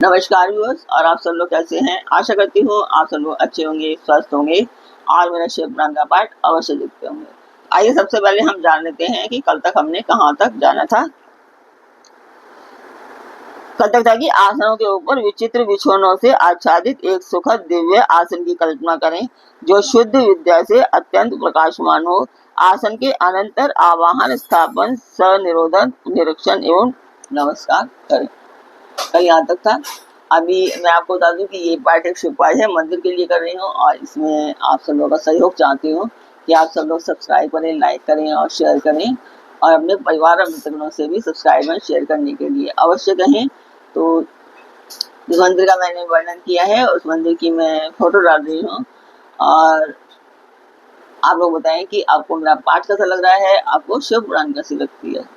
नमस्कार व्यूअर्स, और आप सब लोग कैसे हैं। आशा करती हूँ आप सब लोग अच्छे होंगे, स्वस्थ होंगे और मेरा शिव पुराण का पाठ अवश्य देखते होंगे। आइए सबसे पहले हम जान लेते हैं कि कल तक हमने कहाँ तक जाना था। कल तक था कि आसनों के ऊपर विचित्र बिछौनों से आच्छादित एक सुखद दिव्य आसन की कल्पना करें जो शुद्ध विद्या से अत्यंत प्रकाशमान हो। आसन के अनंतर आवाहन, स्थापन, सनिरोधन, निरीक्षण एवं नमस्कार करें। कल यहाँ तक था। अभी मैं आपको बता दूं कि ये पाठ एक शुभ पाठ है, मंदिर के लिए कर रही हूँ और इसमें आप सब लोगों का सहयोग चाहती हूँ कि आप सब लोग सब्सक्राइब करें, लाइक करें और शेयर करें, और अपने परिवार और मित्रों से भी सब्सक्राइब और शेयर करने के लिए अवश्य कहें। तो जिस मंदिर का मैंने वर्णन किया है उस मंदिर की मैं फोटो डाल रही हूँ, और आप लोग बताएं कि आपको मेरा पाठ कैसा लग रहा है, आपको शिव पुराण कैसी लगती है।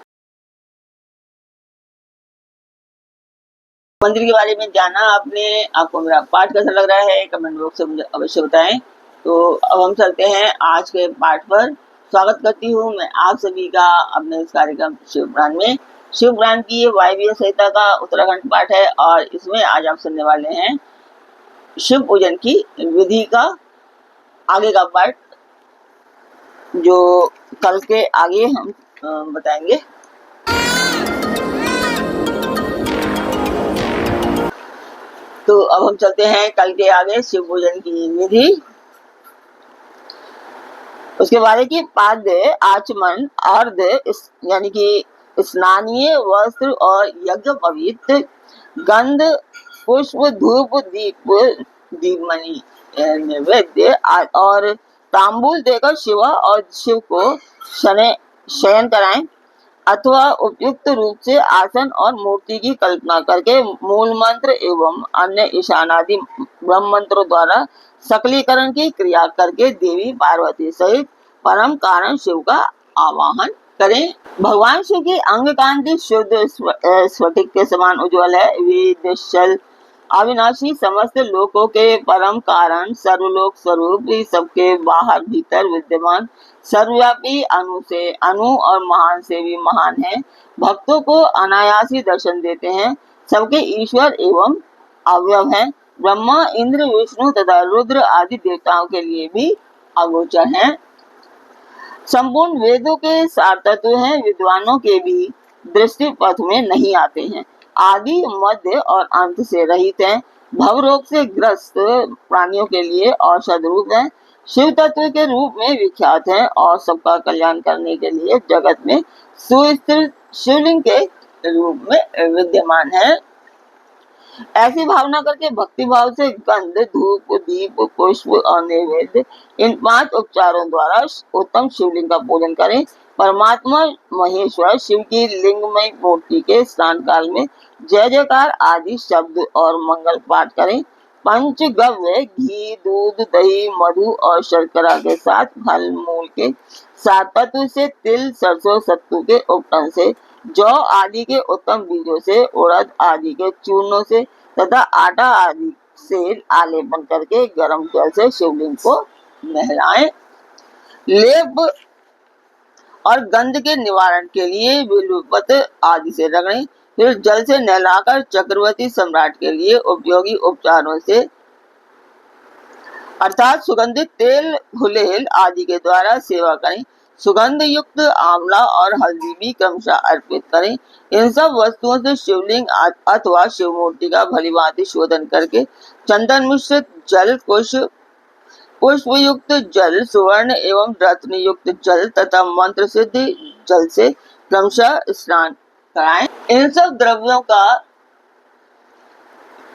मंदिर के बारे में जाना आपने, आपको मेरा पाठ कैसा लग रहा है कमेंट बॉक्स से मुझे अवश्य बताएं। तो अब हम चलते हैं आज के पाठ पर। स्वागत करती हूँ मैं आप सभी का अपने इस कार्यक्रम शिव पुराण में। शिव पुराण की ये वायव्य संहिता का उत्तराखंड पाठ है, और इसमें आज आप सुनने वाले हैं शिव पूजन की विधि का आगे का पाठ, जो कल के आगे हम बताएंगे। तो अब हम चलते हैं कल के आगे शिव पूजन की विधि। उसके बाद की पाद्य, आचमन, अर्ध यानी कि स्नानीय वस्त्र और यज्ञ पवित्र, गंध, पुष्प, धूप, दीपमणि नैवेद्य और तांबूल देकर शिव को शयन कराएं, अथवा उपयुक्त रूप से आसन और मूर्ति की कल्पना करके मूल मंत्र एवं अन्य ईशानादि ब्रह्म मंत्रों द्वारा सकलीकरण की क्रिया करके देवी पार्वती सहित परम कारण शिव का आवाहन करें। भगवान शिव की अंग कांति शुद्ध स्फटिक के समान उज्ज्वल है। वे निश्चल, अविनाशी, समस्त लोकों के परम कारण, सर्वलोक स्वरूप, सबके बाहर भीतर विद्यमान, सर्वव्यापी, अनु और महान से भी महान है। भक्तों को अनायासी दर्शन देते हैं, सबके ईश्वर एवं अवयव हैं। ब्रह्मा, इंद्र, विष्णु तथा रुद्र आदि देवताओं के लिए भी अगोचर हैं। संपूर्ण वेदों के सार तत्व हैं, विद्वानों के भी दृष्टि पथ में नहीं आते हैं। आदि, मध्य और अंत से रहित हैं। भव रोग से ग्रस्त प्राणियों के लिए औषध रूप हैं। शिव तत्व के रूप में विख्यात हैं और सबका कल्याण करने के लिए जगत में सुस्थिर शिवलिंग के रूप में विद्यमान है। ऐसी भावना करके भक्ति भाव से गंध, धूप, दीप, पुष्प और नैवेद्य, इन 5 उपचारों द्वारा उत्तम शिवलिंग का पूजन करें। परमात्मा महेश्वर शिव की लिंगमय मूर्ति के स्नान काल में जय जयकार आदि शब्द और मंगल पाठ करें। पंचगव्य, घी, दूध, दही, मधु और शर्करा के साथ फल मूल के 7 तत्व से, तिल, सरसों, सत्तू के उपटन से, जौ आदि के उत्तम बीजों से, उड़द आदि के चूर्णों से तथा आटा आदि से आलेपन करके गर्म जल से शिवलिंग को नहलाएं। लेप और गंध के निवारण के लिए बिल्वपत्र आदि से रगड़ें। फिर जल से नहलाकर चक्रवर्ती सम्राट के लिए उपयोगी उपचारों से अर्थात सुगंधित तेल, गुलेल आदि के द्वारा सेवा करें। सुगंध युक्त आंवला और हल्दी भी क्रमशः अर्पित करें। इन सब वस्तुओं से शिवलिंग अथवा शिव मूर्ति का भलीभांति शोधन करके चंदन मिश्रित जल, पुष्प युक्त जल, सुवर्ण एवं रत्न युक्त जल तथा मंत्र सिद्ध जल से क्रमशः स्नान कराएं। इन सब द्रव्यों का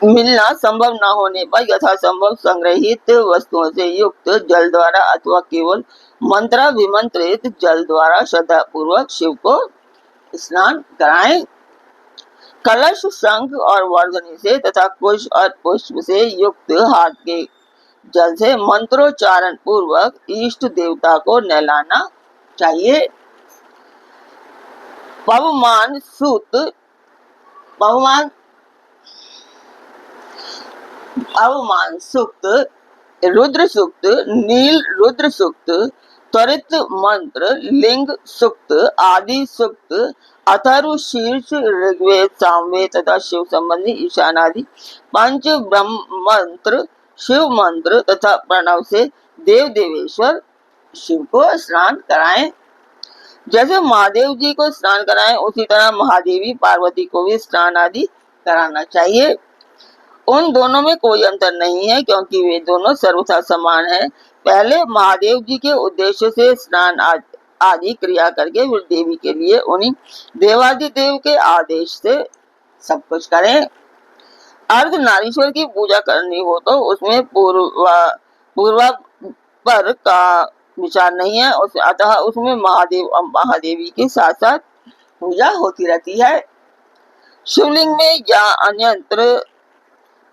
मिलना संभव न होने पर यथासंभव संग्रहित वस्तुओं से युक्त जल द्वारा अथवा केवल मंत्राभिमंत्रित जल द्वारा श्रद्धा पूर्वक शिव को स्नान कराएं। कलश, शंख और वर्धनी से तथा कुश और पुष्प से युक्त हाथ के जल से मंत्रोच्चारण पूर्वक इष्ट देवता को नहलाना चाहिए। पवमान सूक्त, रुद्र सूक्त, नील रुद्र सूक्त, त्वरित मंत्र, लिंग सूक्त, आदि सूक्त, अथर्व शीर्ष, ऋग्वेद, सामवेद तथा शिव संबंधी ईशानादि पंच ब्रह्म मंत्र, शिव मंत्र तथा प्रणव से देव देवेश्वर शिव को स्नान कराएं। जैसे महादेव जी को स्नान कराएं उसी तरह महादेवी पार्वती को भी स्नान आदि कराना चाहिए। उन दोनों में कोई अंतर नहीं है क्योंकि वे दोनों सर्वथा समान हैं। पहले महादेव जी के उद्देश्य से स्नान आदि क्रिया करके फिर देवी के लिए उन्हीं देवादिदेव के आदेश से सब कुछ करें। अर्धनारीश्वर की पूजा करनी हो तो उसमें पूर्वापर का विचार नहीं है, अतः उसमें महादेव और महादेवी के साथ साथ पूजा होती रहती है। शिवलिंग में या अन्यत्र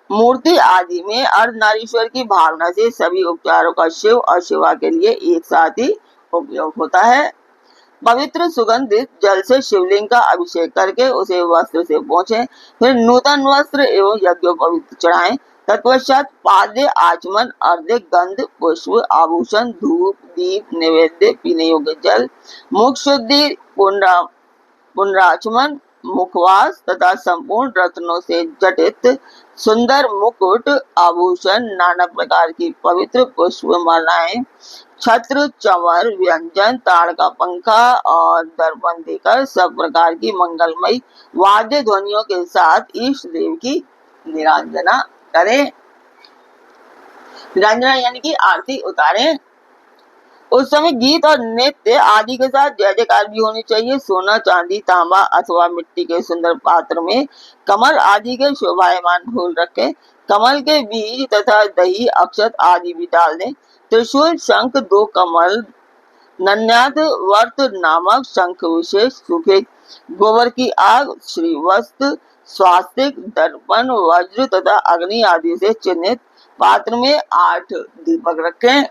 मूर्ति आदि में अर्धनारीश्वर की भावना से सभी उपचारों का शिव और शिवा के लिए एक साथ ही उपयोग होता है। पवित्र सुगंधित जल से शिवलिंग का अभिषेक करके उसे वस्त्र से पोंछें, फिर नूतन वस्त्र एवं यज्ञोपवीत चढ़ाएं। तत्पश्चात पाद्य, आचमन, अर्घ्य, गंध, पुष्प, आभूषण, धूप, दीप, नैवेद्य, पीने योग्य जल, मुख शुद्धि, पुनराचमन, मुखवास तथा संपूर्ण रत्नों से जटित सुंदर मुकुट, आभूषण, नाना प्रकार की पवित्र पुष्पमालाएं, छत्र, चंवर, व्यंजन, ताड़ का पंखा और दर्पण देकर सब प्रकार की मंगलमयी वाद्य ध्वनियों के साथ इष्ट देव की निरांजना करें। निरांजना यानी कि आरती उतारें। उस समय गीत और नृत्य आदि के साथ जय जयकार भी होनी चाहिए। सोना, चांदी, तांबा अथवा मिट्टी के सुंदर पात्र में कमल आदि के शोभायमान फूल रखें। कमल के बीज तथा दही, अक्षत आदि भी डाल दें। त्रिशूल, शंख, 2 कमल, नन्याद वर्त नामक शंख विशेष, सूखे गोबर की आग, श्रीवस्त्र, स्वास्तिक, दर्पण, वज्र तथा अग्नि आदि से चिन्हित पात्र में 8 दीपक रखें।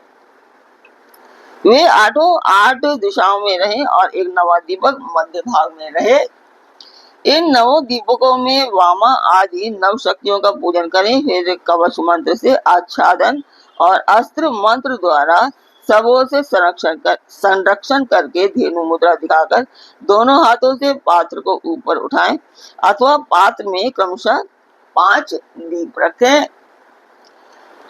वे 8 दिशाओं में रहें और एक नवा दीपक मध्य भाग में रहे। इन 9 दीपकों में वामा आदि 9 शक्तियों का पूजन करें। फिर कवच मंत्र से आच्छादन और अस्त्र मंत्र द्वारा सबों से संरक्षण करके धेनु मुद्रा दिखाकर दोनों हाथों से पात्र को ऊपर उठाएं अथवा पात्र में क्रमशः 5 दीप रखें।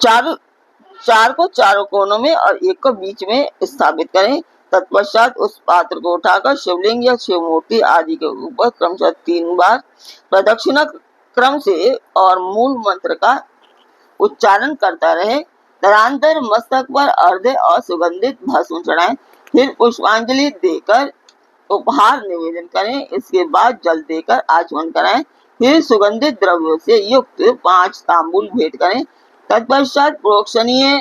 4 को चारों कोनों में और 1 को बीच में स्थापित करें। तत्पश्चात उस पात्र को उठाकर शिवलिंग या शिव मूर्ति आदि के ऊपर क्रमशः 3 बार प्रदक्षिणा क्रम से और मूल मंत्र का उच्चारण करता रहे। तदनंतर मस्तक पर अर्घ्य और सुगंधित भस्म चढ़ाएं। फिर पुष्पांजलि देकर उपहार निवेदन करें। इसके बाद जल देकर आचमन कराएं। फिर सुगंधित द्रव्यों से युक्त 5 तांबूल भेंट करें। तत्पश्चात प्रोक्षणीय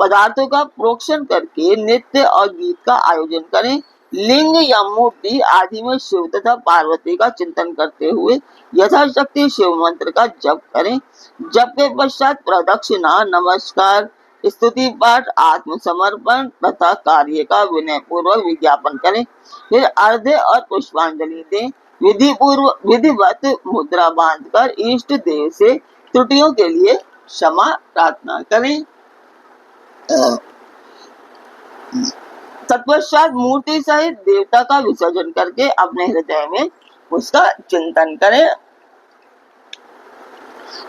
पदार्थों का प्रोक्षण करके नृत्य और गीत का आयोजन करें। लिंग या मूर्ति आदि में शिव तथा पार्वती का चिंतन करते हुए यथाशक्ति शिव मंत्र का जप करें। जप के पश्चात प्रदक्षिणा, नमस्कार, स्तुति पाठ, आत्मसमर्पण तथा कार्य का विनय पूर्वक विज्ञापन करें। फिर अर्घ्य और पुष्पांजलि दें। विधिवत मुद्रा बांधकर इष्ट देव से त्रुटियों के लिए क्षमा प्रार्थना करें। तत्पश्चात मूर्ति सहित देवता का विसर्जन करके अपने हृदय में उसका चिंतन करें।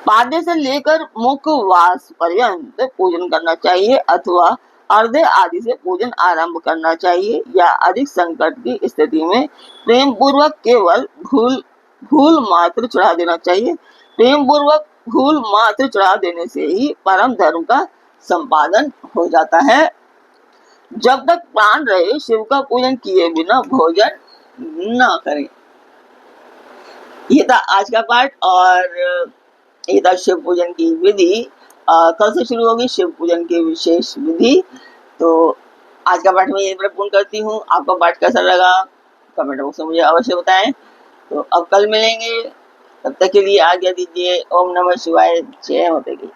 पाद्य से लेकर मुखवास पर्यंत पूजन करना चाहिए अथवा अर्घ्य आदि से पूजन आरंभ करना चाहिए या अधिक संकट की स्थिति में प्रेम पूर्वक केवल फूल मात्र चढ़ा देना चाहिए। प्रेम पूर्वक फूल मात्र चढ़ा देने से ही परम धर्म का संपादन हो जाता है। जब तक प्राण रहे शिव का पूजन किए बिना भोजन न करें। ये था आज का पाठ और ये था शिव पूजन की विधि। कल से शुरू होगी शिव पूजन की विशेष विधि। तो आज का पाठ मैं यहीं पर पूर्ण करती हूँ। आपका पाठ कैसा लगा कमेंट बॉक्स में मुझे अवश्य बताएं। तो अब कल मिलेंगे, तब तक के लिए आज्ञा दीजिए। ओम नमः शिवाय। जय माता दी।